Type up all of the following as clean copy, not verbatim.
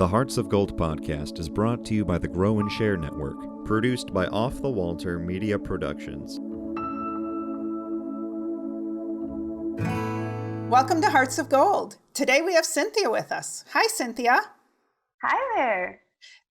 The Hearts of Gold podcast is brought to you by the Grow and Share Network, produced by Off the Walter Media Productions. Welcome to Hearts of Gold. Today we have Cynthia with us. Hi, Cynthia. Hi there.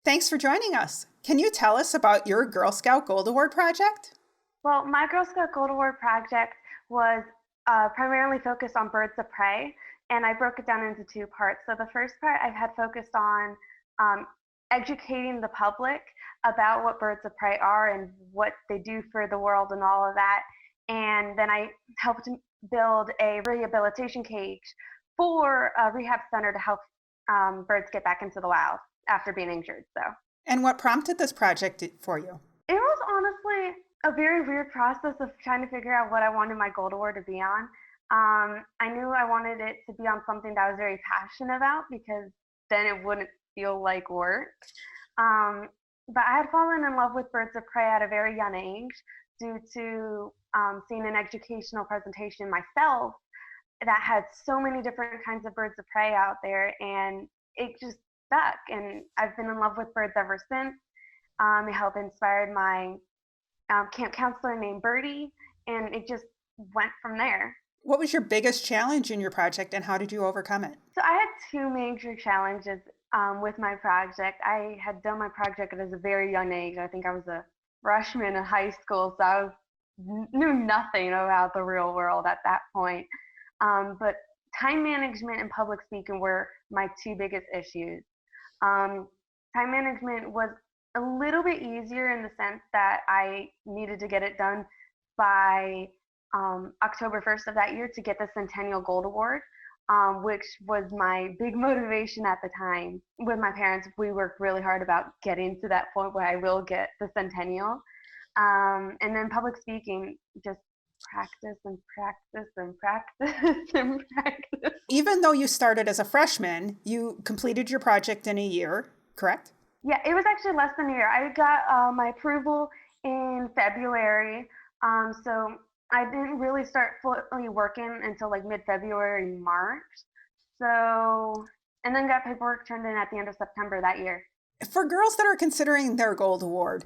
Thanks for joining us. Can you tell us about your Girl Scout Gold Award project? Well, my Girl Scout Gold Award project was primarily focused on birds of prey, and I broke it down into two parts. So the first part I had focused on educating the public about what birds of prey are and what they do for the world and all of that. And then I helped build a rehabilitation cage for a rehab center to help birds get back into the wild after being injured. And what prompted this project for you? It was honestly a very weird process of trying to figure out what I wanted my Gold Award to be on. I knew I wanted it to be on something that I was very passionate about because then it wouldn't feel like work. But I had fallen in love with birds of prey at a very young age due to seeing an educational presentation myself that had so many different kinds of birds of prey out there, and it just stuck. And I've been in love with birds ever since. It helped inspired my camp counselor named Birdie, and it just went from there. What was your biggest challenge in your project and how did you overcome it? So I had two major challenges with my project. I had done my project at a very young age. I think I was a freshman in high school, so I knew nothing about the real world at that point. But time management and public speaking were my two biggest issues. Time management was a little bit easier in the sense that I needed to get it done by October 1st of that year to get the Centennial Gold Award, which was my big motivation at the time. With my parents, we worked really hard about getting to that point where I will get the Centennial. And then public speaking, just practice and practice and practice and practice. Even though you started as a freshman, you completed your project in a year, correct? Yeah, it was actually less than a year. I got my approval in February, so I didn't really start fully working until like mid-February, March. So, and then got paperwork turned in at the end of September that year. For girls that are considering their Gold Award,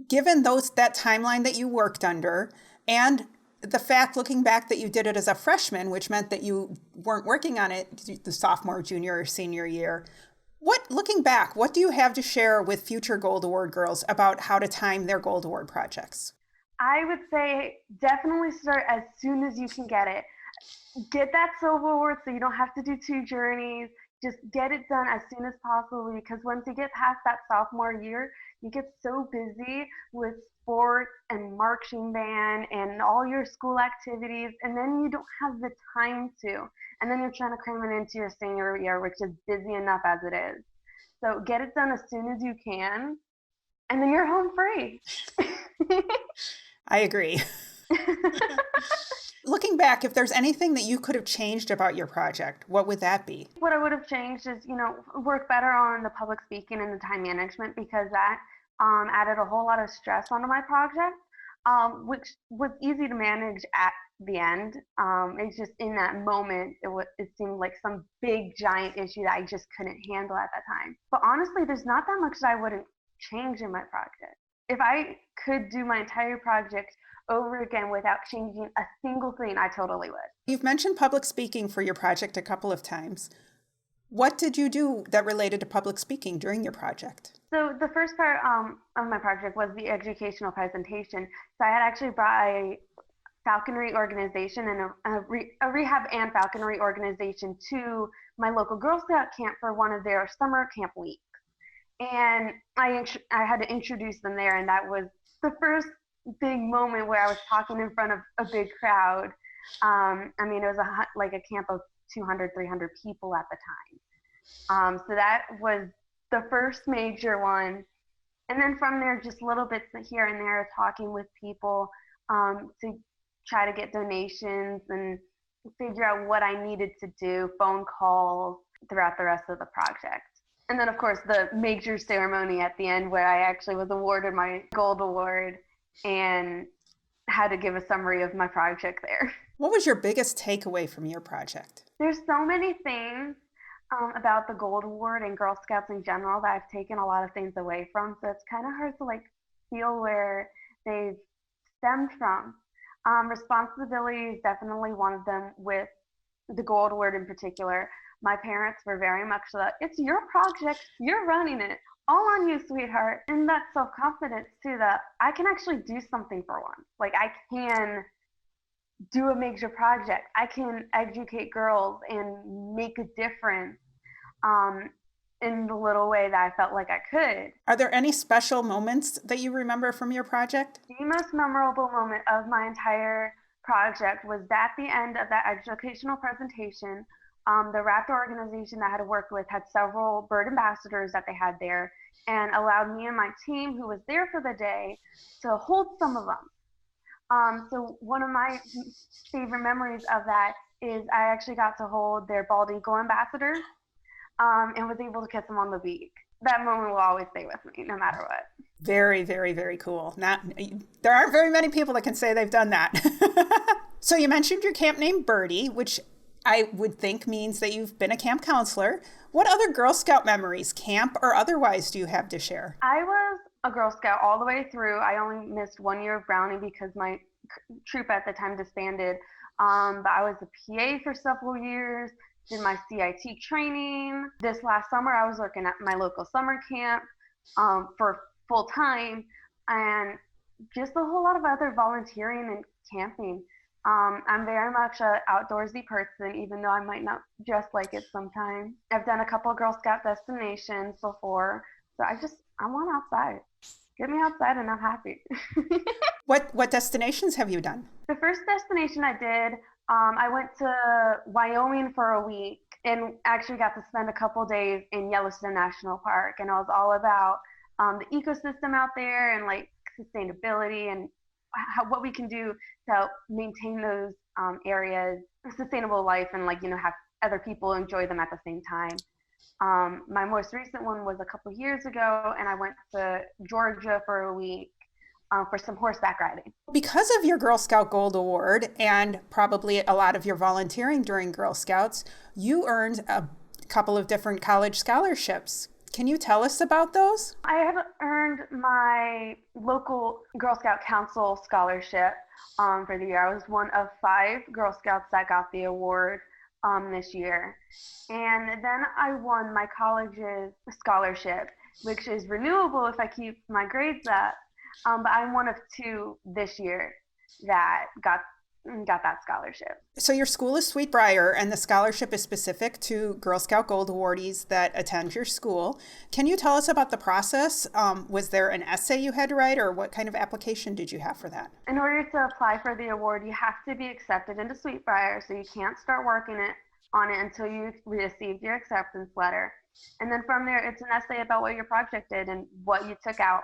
given that timeline that you worked under, and the fact, looking back, that you did it as a freshman, which meant that you weren't working on it the sophomore, junior, or senior year, looking back, what do you have to share with future Gold Award girls about how to time their Gold Award projects? I would say definitely start as soon as you can get it. Get that Silver Award so you don't have to do two journeys. Just get it done as soon as possible, because once you get past that sophomore year, you get so busy with sports and marching band and all your school activities, and then you don't have the time to. And then you're trying to cram it into your senior year, which is busy enough as it is. So get it done as soon as you can, and then you're home free. I agree. Looking back, if there's anything that you could have changed about your project, what would that be? What I would have changed is, work better on the public speaking and the time management, because that added a whole lot of stress onto my project, which was easy to manage at the end. It's just in that moment, it seemed like some big giant issue that I just couldn't handle at that time. But honestly, there's not that much that I wouldn't change in my project. If I could do my entire project over again without changing a single thing, I totally would. You've mentioned public speaking for your project a couple of times. What did you do that related to public speaking during your project? So the first part of my project was the educational presentation. So I had actually brought a falconry organization and a rehab and falconry organization to my local Girl Scout camp for one of their summer camp weeks. And I had to introduce them there, and that was the first big moment where I was talking in front of a big crowd. It was like a camp of 200, 300 people at the time. So that was the first major one. And then from there, just little bits here and there, talking with people to try to get donations and figure out what I needed to do, phone calls throughout the rest of the project. And then, of course, the major ceremony at the end where I actually was awarded my Gold Award and had to give a summary of my project there. What was your biggest takeaway from your project? There's so many things. about the Gold Award and Girl Scouts in general that I've taken a lot of things away from. So it's kind of hard to like feel where they've stemmed from. Responsibility is definitely one of them with the Gold Award in particular. My parents were very much that it's your project, you're running it, all on you, sweetheart. And that self-confidence too, that I can actually do something for once. Like I can do a major project. I can educate girls and make a difference in the little way that I felt like I could. Are there any special moments that you remember from your project? The most memorable moment of my entire project was at the end of that educational presentation. The Raptor organization that I had worked with had several bird ambassadors that they had there and allowed me and my team who was there for the day to hold some of them. So one of my favorite memories of that is I actually got to hold their bald eagle ambassador and was able to kiss him on the beak. That moment will always stay with me, no matter what. Very, very, very cool. There aren't very many people that can say they've done that. So you mentioned your camp named Birdie, which I would think means that you've been a camp counselor. What other Girl Scout memories, camp or otherwise, do you have to share? I was a Girl Scout all the way through. I only missed 1 year of Brownie because my troop at the time disbanded. But I was a PA for several years, did my CIT training. This last summer, I was working at my local summer camp for full time, and just a whole lot of other volunteering and camping. I'm very much an outdoorsy person, even though I might not just like it sometimes. I've done a couple Girl Scout destinations before, so I want outside. Get me outside and I'm happy. What destinations have you done? The first destination I did, I went to Wyoming for a week and actually got to spend a couple days in Yellowstone National Park. And it was all about the ecosystem out there and like sustainability and what we can do to help maintain those areas, sustainable life, and like, have other people enjoy them at the same time. My most recent one was a couple years ago, and I went to Georgia for a week for some horseback riding. Because of your Girl Scout Gold Award and probably a lot of your volunteering during Girl Scouts, you earned a couple of different college scholarships. Can you tell us about those? I have earned my local Girl Scout Council scholarship for the year. I was one of 5 Girl Scouts that got the award this year. And then I won my college's scholarship, which is renewable if I keep my grades up. But I'm one of 2 this year that got that scholarship. So your school is Sweet Briar, and the scholarship is specific to Girl Scout Gold awardees that attend your school. Can you tell us about the process? Was there an essay you had to write, or what kind of application did you have for that? In order to apply for the award, you have to be accepted into Sweet Briar, so you can't start working on it until you received your acceptance letter. And then from there, it's an essay about what your project did and what you took out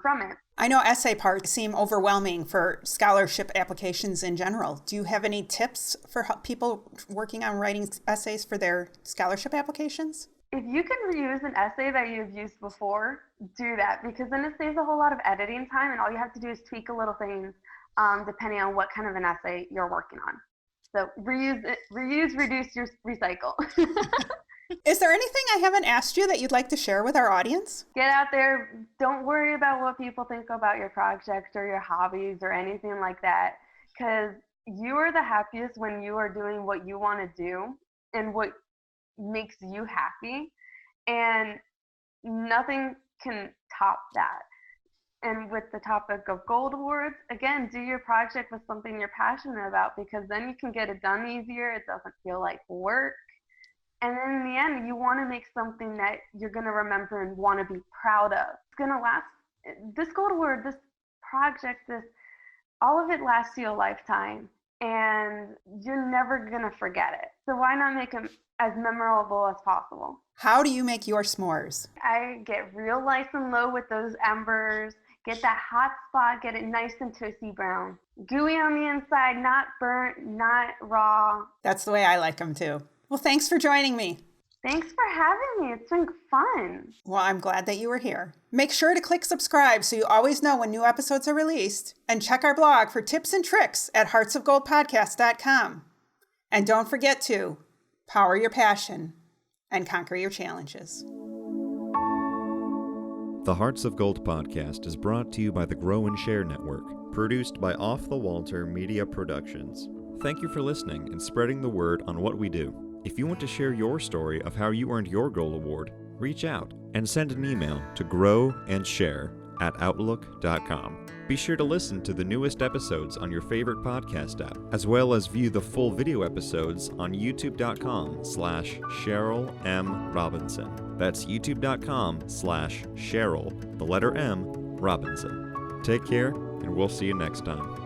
from it. I know essay parts seem overwhelming for scholarship applications in general. Do you have any tips for people working on writing essays for their scholarship applications? If you can reuse an essay that you've used before, do that, because then it saves a whole lot of editing time, and all you have to do is tweak a little things depending on what kind of an essay you're working on. So reuse, reduce, recycle. Is there anything I haven't asked you that you'd like to share with our audience? Get out there. Don't worry about what people think about your project or your hobbies or anything like that, because you are the happiest when you are doing what you want to do and what makes you happy, and nothing can top that. And with the topic of gold awards, again, do your project with something you're passionate about, because then you can get it done easier. It doesn't feel like work. And then in the end, you want to make something that you're going to remember and want to be proud of. It's going to last. This gold award, this project, all of it lasts you a lifetime, and you're never going to forget it. So why not make them as memorable as possible? How do you make your s'mores? I get real nice and low with those embers. Get that hot spot, get it nice and toasty brown. Gooey on the inside, not burnt, not raw. That's the way I like them too. Well, thanks for joining me. Thanks for having me. It's been fun. Well, I'm glad that you were here. Make sure to click subscribe so you always know when new episodes are released, and check our blog for tips and tricks at heartsofgoldpodcast.com. And don't forget to power your passion and conquer your challenges. The Hearts of Gold podcast is brought to you by the Grow and Share Network, produced by Off the Walter Media Productions. Thank you for listening and spreading the word on what we do. If you want to share your story of how you earned your Gold Award, reach out and send an email to growandsshare@outlook.com. Be sure to listen to the newest episodes on your favorite podcast app, as well as view the full video episodes on youtube.com/Cheryl M. Robinson. That's youtube.com/Cheryl, the letter M, Robinson. Take care, and we'll see you next time.